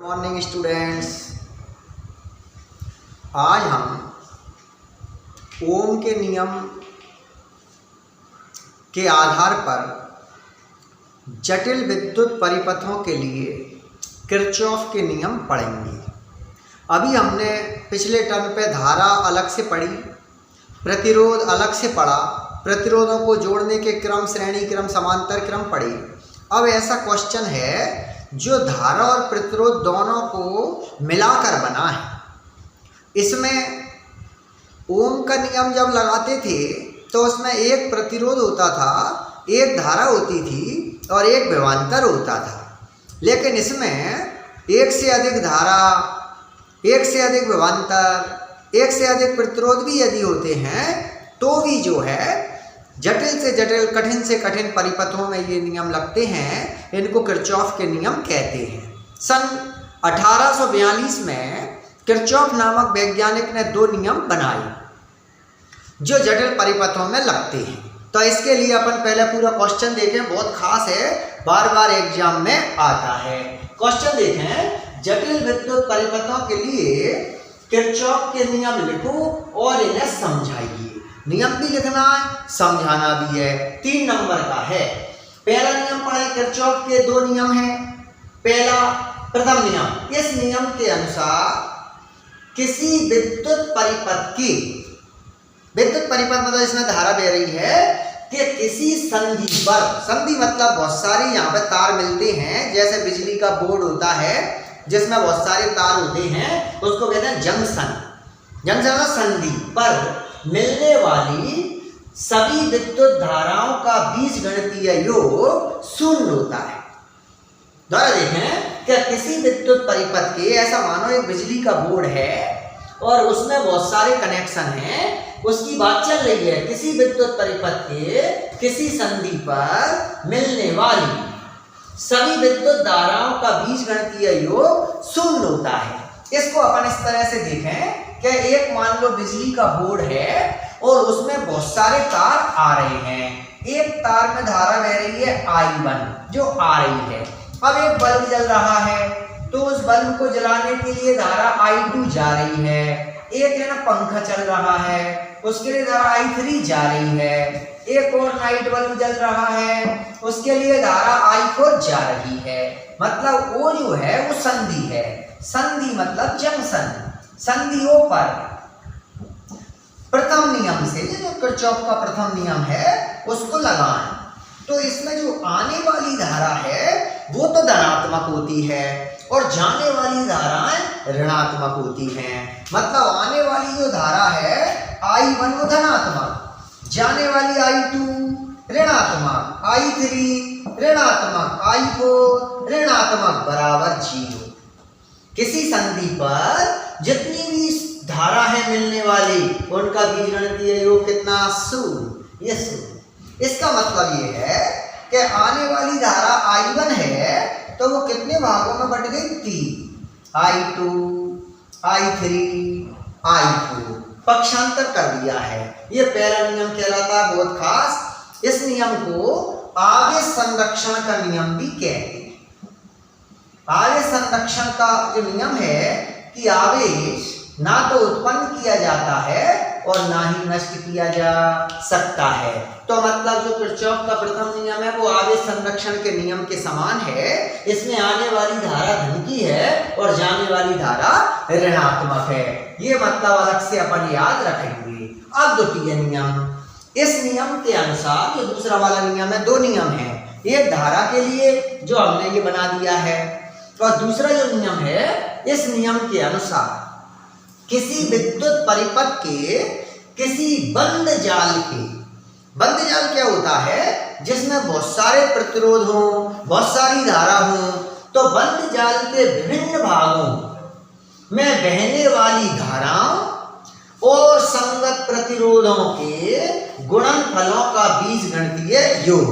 Morning students, आज हम ओम के नियम के आधार पर जटिल विद्युत परिपथों के लिए किरचॉफ के नियम पढ़ेंगे। अभी हमने पिछले टर्म पे धारा अलग से पढ़ी, प्रतिरोध अलग से पढ़ा, प्रतिरोधों को जोड़ने के क्रम, श्रेणी क्रम, समांतर क्रम पढ़े। अब ऐसा क्वेश्चन है जो धारा और प्रतिरोध दोनों को मिलाकर बना है। इसमें ओम का नियम जब लगाते थे तो उसमें एक प्रतिरोध होता था, एक धारा होती थी और एक विभवांतर होता था। लेकिन इसमें एक से अधिक धारा, एक से अधिक विभवांतर, एक से अधिक प्रतिरोध भी यदि होते हैं तो भी जो है जटिल से जटिल, कठिन से कठिन परिपथों में ये नियम लगते हैं। इनको किरचॉफ के नियम कहते हैं। सन 1842 में किरचॉफ नामक वैज्ञानिक ने दो नियम बनाए जो जटिल परिपथों में लगते हैं। तो इसके लिए अपन पहले पूरा क्वेश्चन देखें, बहुत खास है, बार बार एग्जाम में आता है। क्वेश्चन देखें, जटिल विद्युत परिपथों के लिए किरचॉफ के नियम लिखो और इन्हें समझाइए। नियम भी लिखना है, समझाना भी है। 3 नंबर का है। पहला नियम पढ़े, किरचॉफ के दो नियम हैं। पहला, प्रथम नियम, इस नियम के अनुसार किसी विद्युत परिपथ की, विद्युत परिपथ मतलब इसमें धारा बह रही है, कि किसी संधि पर, संधि मतलब बहुत सारे यहाँ पे तार मिलते हैं, जैसे बिजली का बोर्ड होता है जिसमें बहुत सारे तार होते हैं, उसको कहते हैं जंक्शन। जंक्शन संधि पर मिलने वाली सभी विद्युत धाराओं का बीजगणितीय योग शून्य होता है। दोबारा देखें, क्या किसी विद्युत परिपथ के, ऐसा मानो एक बिजली का बोर्ड है और उसमें बहुत सारे कनेक्शन हैं, उसकी बात चल रही है, किसी विद्युत परिपथ के किसी संधि पर मिलने वाली सभी विद्युत धाराओं का बीजगणितीय योग शून्य होता है। इसको अपन इस तरह से देखें कि एक मान लो बिजली का बोर्ड है और उसमें बहुत सारे तार आ रहे हैं। एक तार में धारा बह रही है I1 जो आ रही है। अब एक बल्ब जल रहा है तो उस बल्ब को जलाने के लिए धारा I2 जा रही है। एक है ना पंखा चल रहा है, उसके लिए धारा I3 जा रही है। एक और नाइट बल्ब जल रहा है, उसके लिए धारा I4 जा रही है। मतलब वो जो है वो संधि है। संधि मतलब जंक्शन, संधियों पर प्रथम नियम से, जो किरचॉफ का प्रथम नियम है उसको लगाएं। तो इसमें जो आने वाली धारा है वो तो धनात्मक होती है और जाने वाली धाराएं ऋणात्मक होती हैं। मतलब आने वाली जो धारा है I1 वो धनात्मक, जाने वाली I2 ऋणात्मक, I3 ऋणात्मक, I4 ऋणात्मक बराबर 0। किसी संधि पर जितनी भी धारा है मिलने वाली उनका बीजगणितीय योग कितना? शून्य। ये शून्य। इसका मतलब ये है कि आने वाली धारा I1 है तो वो कितने भागों में बट गई? 3, I2, I3, I4, पक्षांतर कर दिया है। ये पहला नियम कहलाता है, बहुत खास। इस नियम को आवेश संरक्षण का नियम भी कहते हैं। आवेश संरक्षण का जो नियम है कि आवेश ना तो उत्पन्न किया जाता है और ना ही नष्ट किया जा सकता है। तो मतलब जो किरचॉफ का प्रथम नियम है वो आवेश संरक्षण के नियम के समान है। इसमें आने वाली धारा धन की है और जाने वाली धारा ऋणात्मक है। ये मतलब अलग से अपन याद रखेंगे। अब द्वितीय नियम, इस नियम के अनुसार जो दूसरा वाला नियम है, दो नियम है, एक धारा के लिए जो हमने ये बना दिया है और दूसरा जो नियम है, इस नियम के अनुसार किसी विद्युत परिपथ के किसी बंद जाल के, बंद जाल क्या होता है? जिसमें बहुत सारे प्रतिरोध हो, बहुत सारी धारा हो, तो बंद जाल के विभिन्न भागों में बहने वाली धाराओं और संगत प्रतिरोधों के गुणनफलों का बीजगणितीय योग।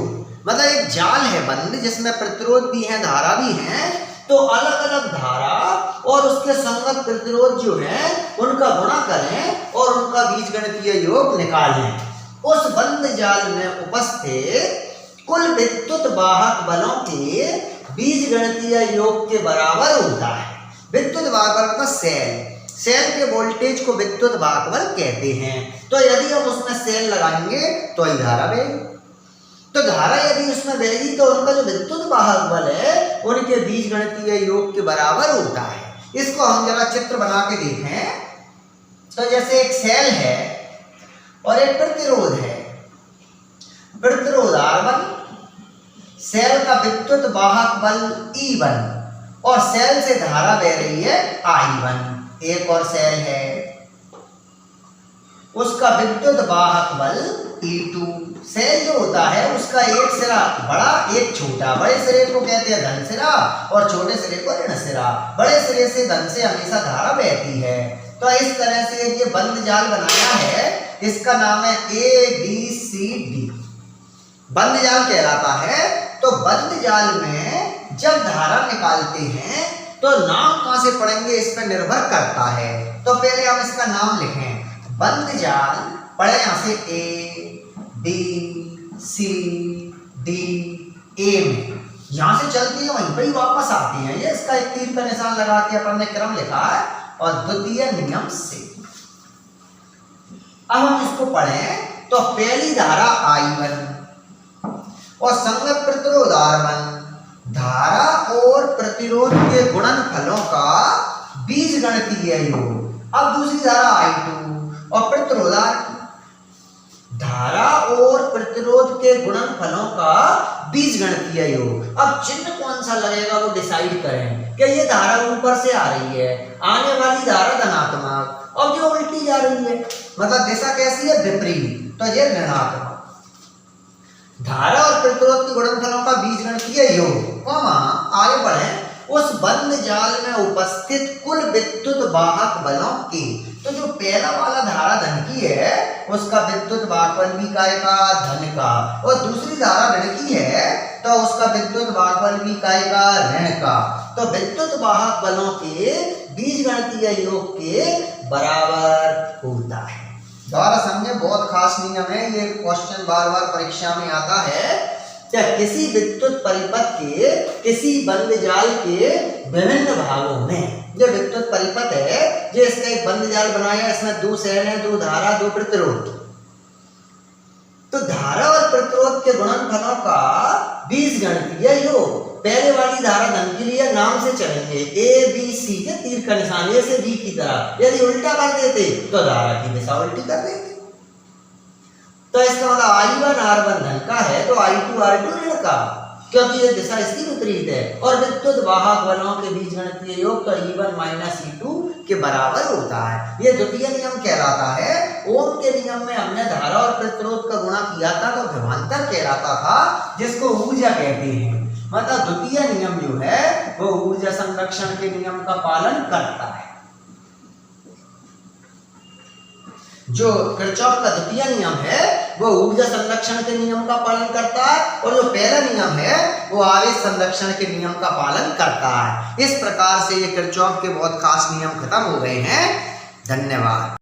मतलब एक जाल है बंद जिसमें प्रतिरोध भी है, धारा भी है, तो अलग अलग धारा और उसके संगत प्रतिरोध जो है उनका गुणा करें और उनका बीजगणितीय योग निकालें। उस बंद जाल में उपस्थित कुल विद्युत वाहक बलों के बीजगणितीय योग के बराबर होता है। विद्युत वाहक बल का सेल के वोल्टेज को विद्युत वाहक बल कहते हैं। तो यदि हम उसमें सेल लगाएंगे तो ही धारा बहेगी। तो धारा यदि उसमें बहेगी तो उनका जो विद्युत वाहक बल है उनके बीजगणितीय योग के बराबर होता है। इसको हम जरा चित्र बना के देखें। तो जैसे एक सेल है और एक प्रतिरोध है, प्रतिरोध R1, सेल का विद्युत वाहक बल E1 और सेल से धारा बह रही है I1। एक और सेल है, उसका विद्युत वाहक बल E2। सेल जो होता है उसका एक सिरा बड़ा एक छोटा, बड़े सिरे को कहते हैं धन सिरा और छोटे सिरे को ऋण सिरा। बड़े सिरे से धन से हमेशा धारा बहती है। तो इस तरह से ये बंद जाल बनाया है, इसका नाम है ABCD, बंद जाल कहलाता है। तो बंद जाल में जब धारा निकालते हैं तो नाम कहां से पढ़ेंगे इस पर निर्भर करता है। तो पहले हम इसका नाम लिखें, बंद जाल पढ़े यहां से ABCD, में यहां से चलती है वहीं पर ही वापस आती है। ये इसका एक तीर का निशान लगा के अपन ने क्रम लिखा है। और द्वितीय नियम से अब हम इसको पढ़ें तो पहली धारा I1 और संगत प्रतिरोध R1, धारा और प्रतिरोध के गुणनफलों का बीजगणितीय योग। अब दूसरी धारा I2 और प्रतिरोध R2, धारा और प्रतिरोध के गुणनफलों का बीजगणितीय योग। अब चिन्ह कौन सा लगेगा वो डिसाइड करें कि ये धारा ऊपर से आ रही है, आने वाली धारा धनात्मक और जो उल्टी जा रही है, मतलब दिशा कैसी है विपरीत, तो ये ऋणात्मक। धारा और प्रतिरोध के गुणनफलों का बीजगणितीय योग, आगे बढ़े, उस बंद जाल में उपस्थित कुल विद्युत वाहक बलों की। तो जो पहला वाला धारा धन की है उसका विद्युत वाहक बल भी काय का धन का, और दूसरी धारा ऋण की है तो उसका विद्युत वाहक बल भी काय का ऋण का। तो विद्युत वाहक बलों के बीजगणितीय योग के बराबर होता है। दोबारा समझे, बहुत खास नियम है ये, क्वेश्चन बार बार परीक्षा में आता है। क्या किसी विद्युत परिपथ के किसी बंद जाल के विभिन्न भागों में, जो विद्युत परिपथ है जो इसका एक बंद जाल बनाया, इसमें दो सेल है, दो धारा, दो प्रतिरोध। तो धारा और प्रतिरोध के गुणनफलों का बीजगणितीय योग। पहले वाली धारा धन के लिए नाम से चलेंगे, ABC के तीर का निशान A से B की तरह। यदि उल्टा कर देते तो धारा की दिशा उल्टी कर देते। तो इसका मतलब I1 R1 धन का है तो I2 R2 ऋण का, क्योंकि ये दिशा इसकी विपरीत है। और विद्युत वाहक बलों के बीजगणितीय योग तो E1 - E2 के बराबर होता है। ये द्वितीय नियम कहलाता है। ओम के नियम में हमने धारा और प्रतिरोध का गुणा किया था तो विभवांतर कहलाता था, जिसको ऊर्जा कहते हैं। मतलब द्वितीय नियम जो है वो ऊर्जा संरक्षण के नियम का पालन करता है। जो किरचॉफ का द्वितीय नियम है वो ऊर्जा संरक्षण के नियम का पालन करता है, और जो पहला नियम है वो आवेश संरक्षण के नियम का पालन करता है। इस प्रकार से ये किरचॉफ के बहुत खास नियम खत्म हो गए हैं। धन्यवाद।